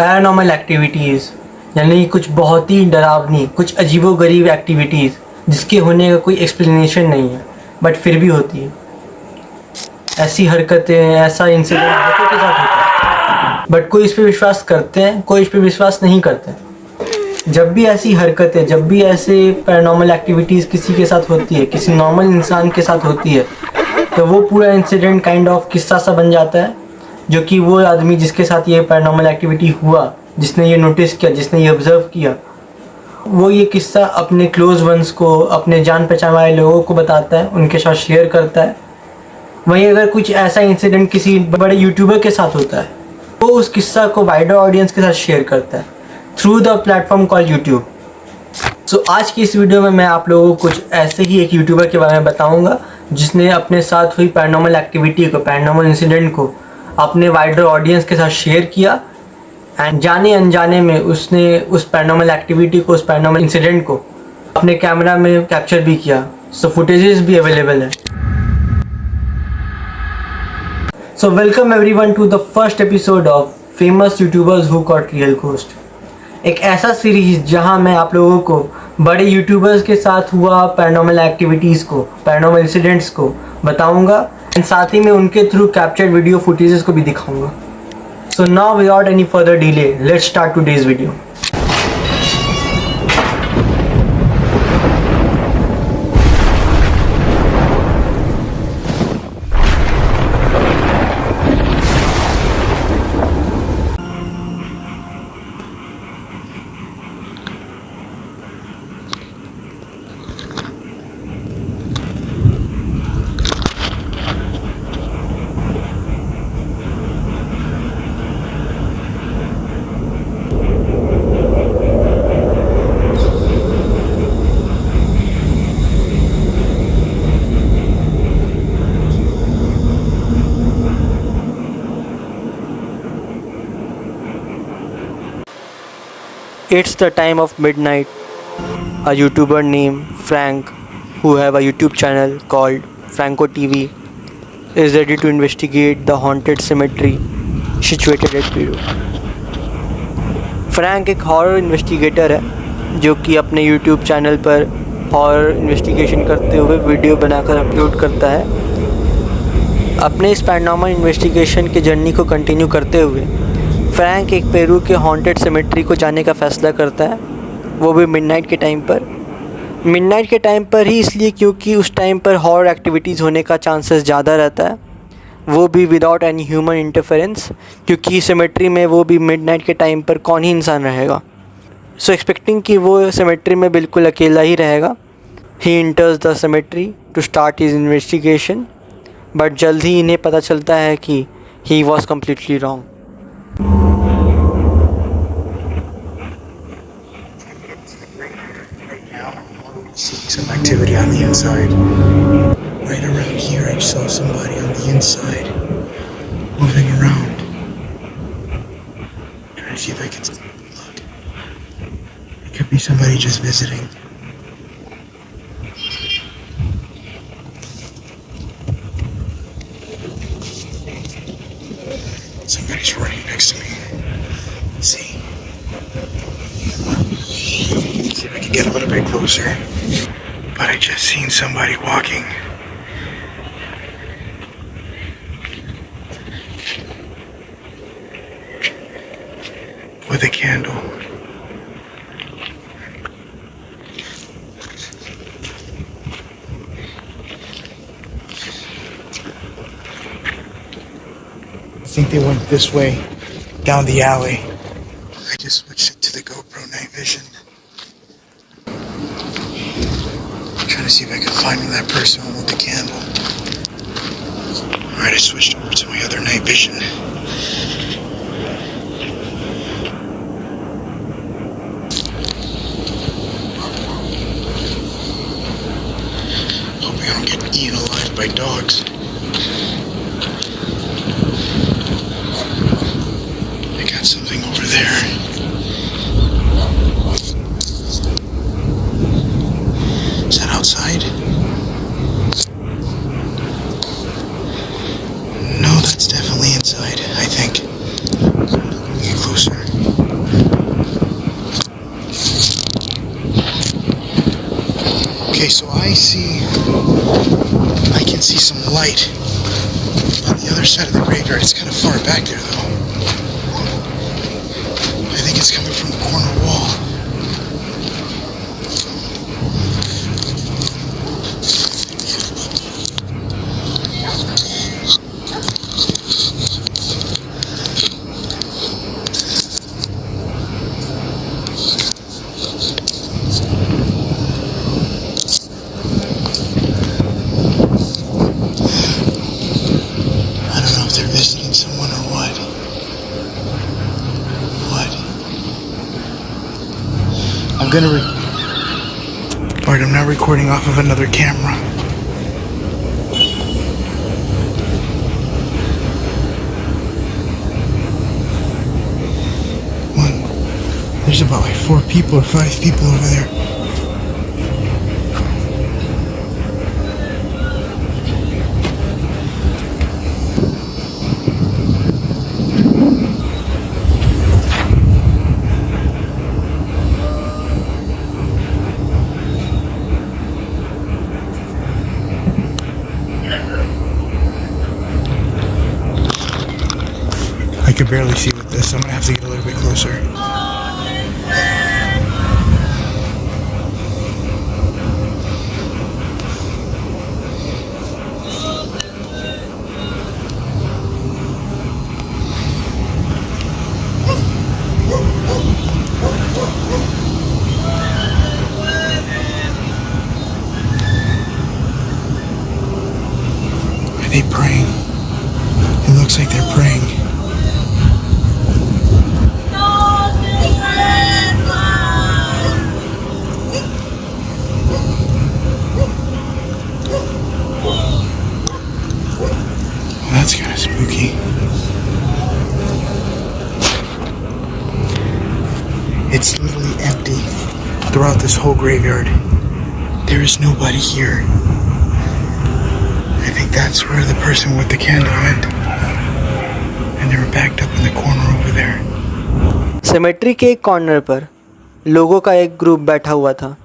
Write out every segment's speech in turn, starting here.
Paranormal activities यानी कुछ बहुत ही डरावनी, कुछ अजीबोगरीब एक्टिविटीज़ जिसके होने का कोई एक्सप्लेनेशन नहीं है बट फिर भी होती है। ऐसी हरकतें, ऐसा इंसिडेंट लोगों के साथ होता है बट कोई इस पर विश्वास करते हैं, कोई इस पर विश्वास नहीं करते। जब भी ऐसी हरकतें, जब भी ऐसे पैरानॉर्मल एक्टिविटीज़ किसी के साथ होती है, किसी नॉर्मल इंसान के साथ होती है, तो वो पूरा इंसिडेंट काइंड ऑफ किस्सा सा बन जाता है, जो कि वो आदमी जिसके साथ ये पैरानॉर्मल एक्टिविटी हुआ, जिसने ये नोटिस किया, जिसने ये ऑब्ज़र्व किया, वो ये किस्सा अपने क्लोज वंस को, अपने जान पहचान वाले लोगों को बताता है, उनके साथ शेयर करता है। वहीं अगर कुछ ऐसा इंसिडेंट किसी बड़े यूट्यूबर के साथ होता है, वो उस किस्सा को वाइडर ऑडियंस के साथ शेयर करता है through the platform call YouTube. So आज की इस वीडियो में मैं आप लोगों को कुछ ऐसे ही एक यूट्यूबर के बारे में बताऊंगा जिसने अपने साथ हुई पैरानॉर्मल एक्टिविटी को, पैरानॉर्मल इंसिडेंट को अपने वाइडर ऑडियंस के साथ शेयर किया एंड जाने अनजाने में उसने उस पैरानॉर्मल एक्टिविटी को, उस पैरानॉर्मल इंसिडेंट को अपने कैमरा में कैप्चर भी किया। सो फुटेजेस भी अवेलेबल है। So welcome everyone to the first episode of famous YouTubers who got real ghost, एक ऐसा सीरीज जहां मैं आप लोगों को बड़े यूट्यूबर्स के साथ हुआ पैरानॉर्मल एक्टिविटीज़ को, पैरानॉर्मल इंसिडेंट्स को बताऊंगा एंड साथ ही में उनके थ्रू कैप्चर्ड वीडियो फुटेजेस को भी दिखाऊंगा। So now without any further delay, let's start today's video. It's the time of midnight. A YouTuber named Frank, who have a YouTube channel called Franco TV, is ready to investigate the haunted cemetery situated at Peru. Frank एक horror investigator है जो कि अपने YouTube channel पर horror investigation करते हुए video बनाकर upload करता है। अपने इस पैरानॉर्मल इन्वेस्टिगेशन के जर्नी को कंटिन्यू करते हुए फ्रैंक एक पेरू के हॉन्टेड सेमेट्री को जाने का फ़ैसला करता है, वो भी मिडनाइट के टाइम पर। मिडनाइट के टाइम पर ही इसलिए क्योंकि उस टाइम पर हॉरर एक्टिविटीज़ होने का चांसेस ज़्यादा रहता है, वो भी विदाउट एनी ह्यूमन इंटरफेरेंस, क्योंकि सेमेट्री में वो भी मिडनाइट के टाइम पर कौन ही इंसान रहेगा। सो एक्सपेक्टिंग कि वो सेमेट्री में बिल्कुल अकेला ही रहेगा, he enters the cemetery to start his investigation, but जल्द ही इन्हें पता चलता है कि he was completely wrong. Seeing some activity on the inside. Right around here, I saw somebody on the inside moving around. Trying to see if I can look. It could be somebody just visiting. Somebody's running next to me. Let's see. See if I can get a little bit closer. But I just seen somebody walking. With a candle. I think they went this way, down the alley. I just switched it to the GoPro night vision. Trying to see if I can find that person with the candle. Alright, I switched over to my other night vision. Hoping I don't get eaten alive by dogs. I got something over there. Is that outside? No, that's definitely inside, I think. Let me get closer. I can see some light on the other side of the graveyard. It's kind of far back there, though. I think it's coming from the corner wall. Alright, I'm now recording off of another camera. There's about like 4 people or 5 people over there. I can barely see with this, so I'm gonna have to get a little bit closer. Are they praying? It looks like they're praying. That's kind of spooky. It's literally empty throughout this whole graveyard. There is nobody here. I think that's where the person with the candle went. And they were backed up in the corner over there. Cemetery के एक corner पर लोगों का एक group बैठा हुआ था।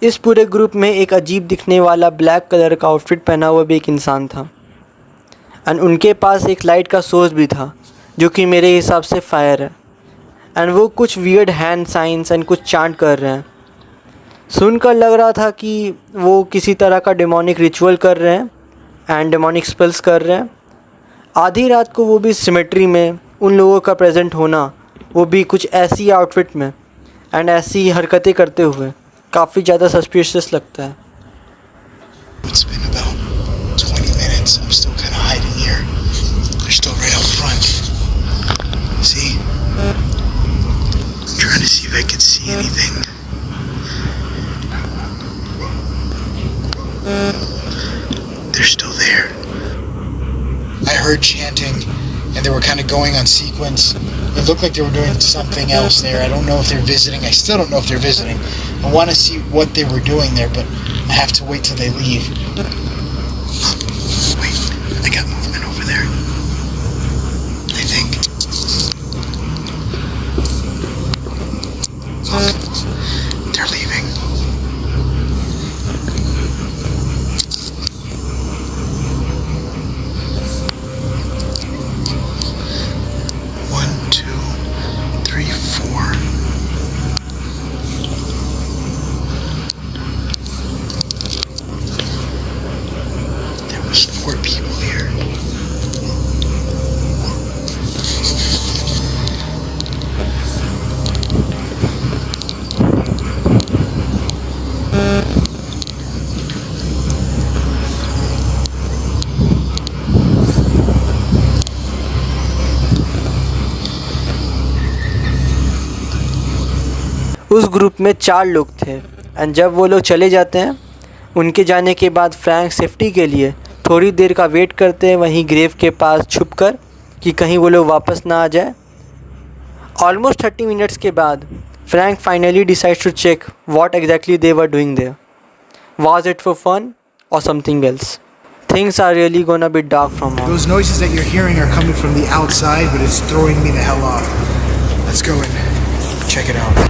इस पूरे ग्रुप में एक अजीब दिखने वाला ब्लैक कलर का आउटफिट पहना हुआ भी एक इंसान था एंड उनके पास एक लाइट का सोर्स भी था जो कि मेरे हिसाब से फायर है एंड वो कुछ वियर्ड हैंड साइंस एंड कुछ चांट कर रहे हैं। सुनकर लग रहा था कि वो किसी तरह का डेमोनिक रिचुअल कर रहे हैं एंड डेमोनिक स्पेल्स कर रहे हैं। आधी रात को वो भी सिमेट्री में उन लोगों का प्रेजेंट होना, वो भी कुछ ऐसी आउटफिट में एंड ऐसी हरकतें करते हुए काफ़ी ज़्यादा सस्पिशियस लगता है। It's been about 20 minutes. I'm still kind of hiding here. They're still right out front. See? I'm trying to see if I can see anything. They're still there. I heard chanting, and they were kind of going on sequence. It looked like they were doing something else there. I don't know if they're visiting. I still don't know if they're visiting. I want to see what they were doing there, but I have to wait till they leave. Wait, I got movement over there. I think. Look, they're leaving. उस group में 4 लोग थे and जब वो लोग चले जाते हैं, उनके जाने के बाद फ्रैंक सेफ्टी के लिए थोड़ी देर का वेट करते हैं वहीं ग्रेव के पास छुपकर कि कहीं वो लोग वापस ना आ जाए। ऑलमोस्ट 30 मिनट्स के बाद Frank finally decides to check what exactly they were doing there. Was it for fun और something else? Things are really gonna be dark from now. Those noises that you're hearing are coming from the outside, but it's throwing me the hell off. Let's go and check it out.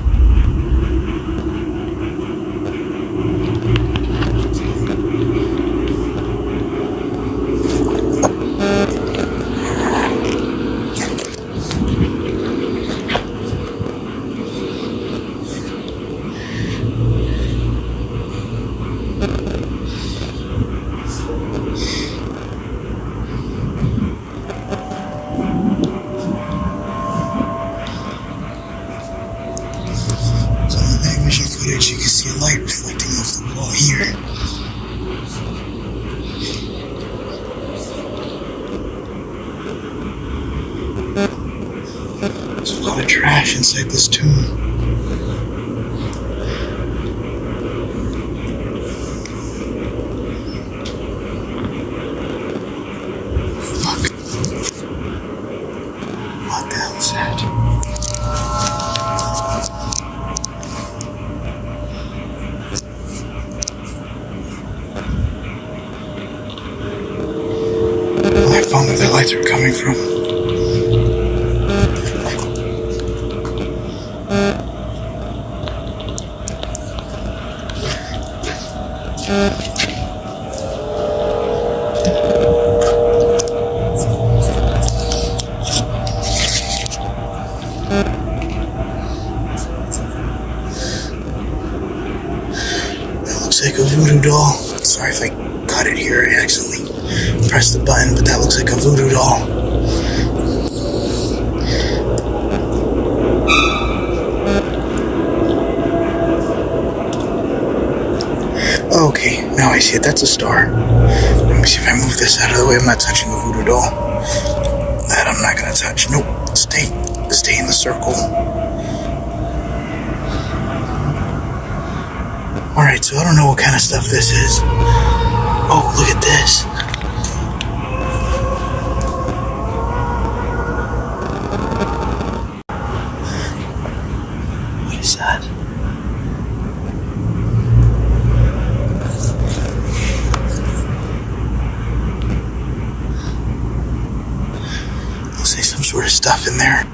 lot of trash inside this tomb. Fuck. What the hell is that? I found where the lights were coming from. That looks like a voodoo doll. Sorry if I cut it here. I accidentally pressed the button, but that looks like a voodoo doll. Okay, now I see it. That's a star. Let me see if I move this out of the way. I'm not touching the voodoo doll. That I'm not gonna touch. Nope. Stay in the circle. Alright, so I don't know what kind of stuff this is. Oh, look at this. What is that? Looks like some sort of stuff in there.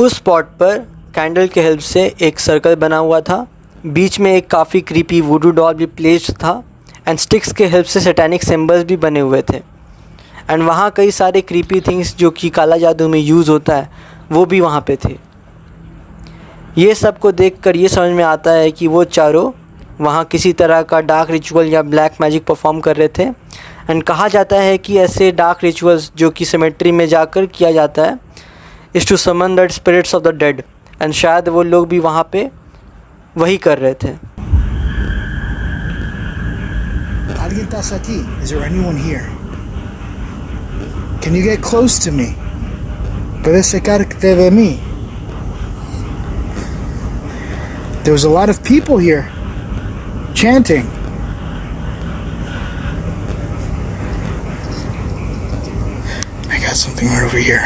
उस spot पर candle के help से एक circle बना हुआ था, बीच में एक काफ़ी क्रीपी वुडू डॉल भी प्लेस्ड था एंड स्टिक्स के हेल्प से सैटेनिक सिंबल्स भी बने हुए थे एंड वहाँ कई सारे क्रीपी थिंग्स जो कि काला जादू में यूज़ होता है वो भी वहाँ पे थे। ये सब को देखकर ये समझ में आता है कि वो चारों वहाँ किसी तरह का डार्क रिचुअल या ब्लैक मैजिक परफॉर्म कर रहे थे एंड कहा जाता है कि ऐसे डार्क रिचुअल्स जो कि सिमेट्री में जाकर किया जाता है is to summon the spirits of the dead and शायद वो लोग भी वहाँ पे वही कर रहे थे। ¿Alguien estás aquí? Is there anyone here? Can you get close to me? ¿Puedes acercarte de mí? There was a lot of people here chanting. I got something right over here.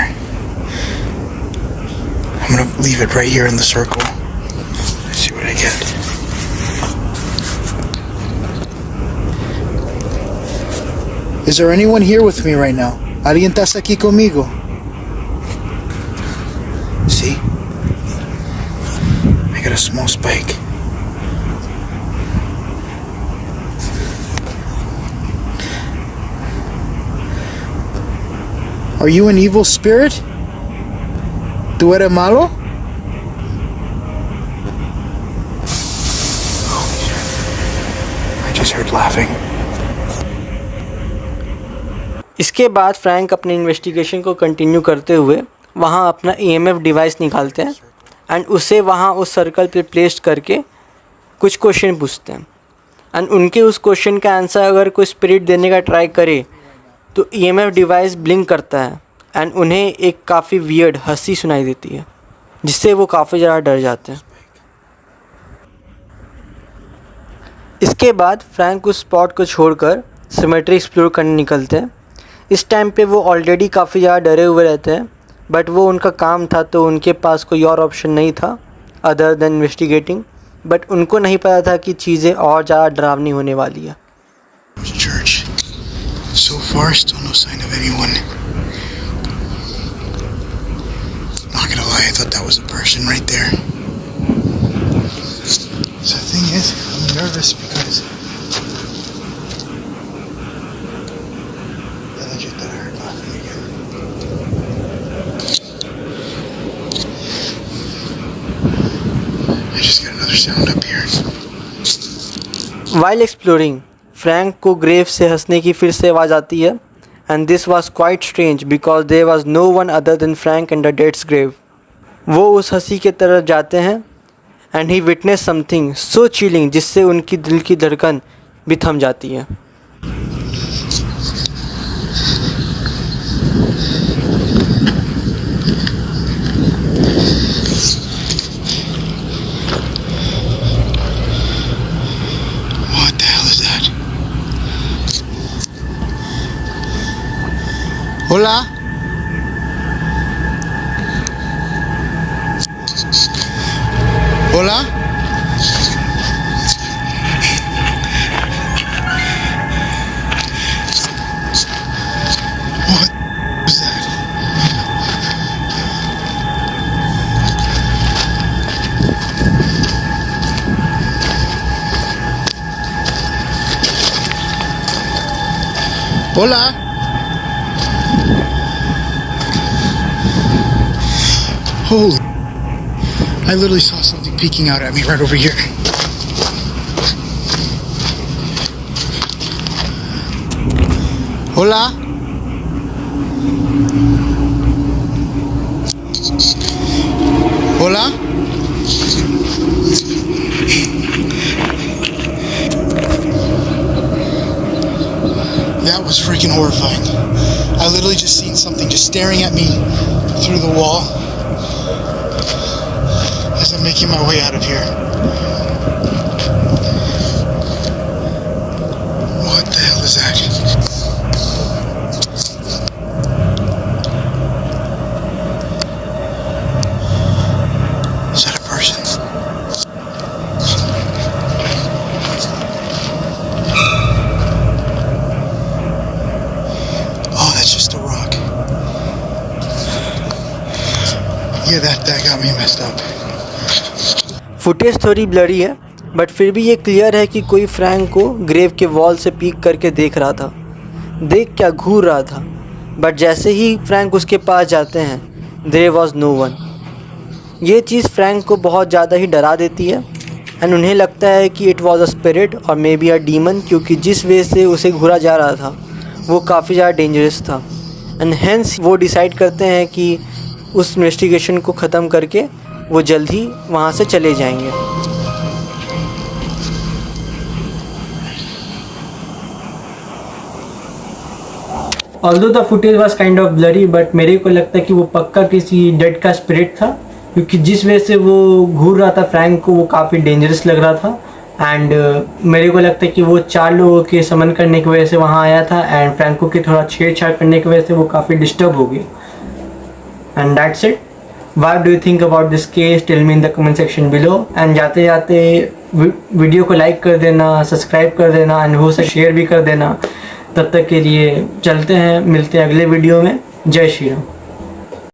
I'm gonna leave it right here in the circle. Let's see what I get. Is there anyone here with me right now? ¿Alguien está aquí conmigo? See? I got a small spike. Are you an evil spirit? ¿Tú eres malo? I just heard laughing. इसके बाद Frank अपने investigation को continue करते हुए वहाँ अपना EMF device निकालते हैं एंड उसे वहाँ उस सर्कल पे प्लेस करके कुछ क्वेश्चन पूछते हैं एंड उनके उस क्वेश्चन का आंसर अगर कोई स्पिरिट देने का ट्राई करे तो EMF डिवाइस ब्लिंक करता है एंड उन्हें एक काफ़ी वियर्ड हंसी सुनाई देती है जिससे वो काफ़ी ज़्यादा डर जाते हैं। इसके बाद फ्रैंक उस स्पॉट को छोड़कर सिमेट्री एक्सप्लोर करने निकलते हैं। इस टाइम पे वो ऑलरेडी काफ़ी ज़्यादा डरे हुए रहते हैं बट वो उनका काम था तो उनके पास कोई और ऑप्शन नहीं था अदर देन इन्वेस्टिगेटिंग, बट उनको नहीं पता था कि चीज़ें और ज़्यादा डरावनी होने वाली है। Church. So far, still no sign of anyone. Not gonna lie, I thought that was a person right there. So the thing is, I'm nervous because I legit thought I heard laughing again. I just got another sound up here. While exploring Frank को grave से हंसने की फिर से आवाज़ आती है and this was quite strange because there was no one other than Frank and the dead's grave. वो उस हंसी के तरफ जाते हैं and he witnessed something so chilling जिससे उनकी दिल की धड़कन भी थम जाती है. What the hell is that? Hola? Hola? What was that? Hola? Holy. I literally saw something peeking out at me right over here. Hola? Hola? That was freaking horrifying. I literally just seen something just staring at me through the wall as I'm making my way out of here. What the hell is that? Is that a person? Oh, that's just a rock. Yeah, that got me messed up. Footage थोड़ी blurry है but फिर भी ये clear है कि कोई Frank को grave के वॉल से पीक करके देख रहा था. देख क्या, घूर रहा था. बट जैसे ही फ्रैंक उसके पास जाते हैं देयर वॉज नो वन. ये चीज़ फ्रैंक को बहुत ज़्यादा ही डरा देती है एंड उन्हें लगता है कि इट वॉज अ स्पिरिट और मे बी अ डीमन, क्योंकि जिस वे से उसे घूरा जा रहा था वो काफ़ी ज़्यादा डेंजरस था. एंड हेंस वो डिसाइड करते हैं कि उस इन्वेस्टिगेशन को ख़त्म करके वो जल्द ही वहाँ से चले जाएंगे. Although the footage was kind of blurry, but मेरे को लगता है कि वो पक्का किसी डेड का स्पिरिट था, क्योंकि जिस वजह से वो घूर रहा था फ्रैंक को वो काफ़ी डेंजरस लग रहा था. एंड मेरे को लगता है कि वो 4 लोगों के समन करने की वजह से वहाँ आया था एंड फ्रैंको की थोड़ा छेड़छाड़ करने की वजह से वो काफ़ी डिस्टर्ब हो गया. And that's it. What do you think about this case? Tell me in the comment section below. And जाते जाते वीडियो को लाइक कर देना, सब्सक्राइब कर देना एंड हो सके शेयर भी कर देना. तब तक के लिए चलते हैं, मिलते हैं अगले वीडियो में. जय श्री राम.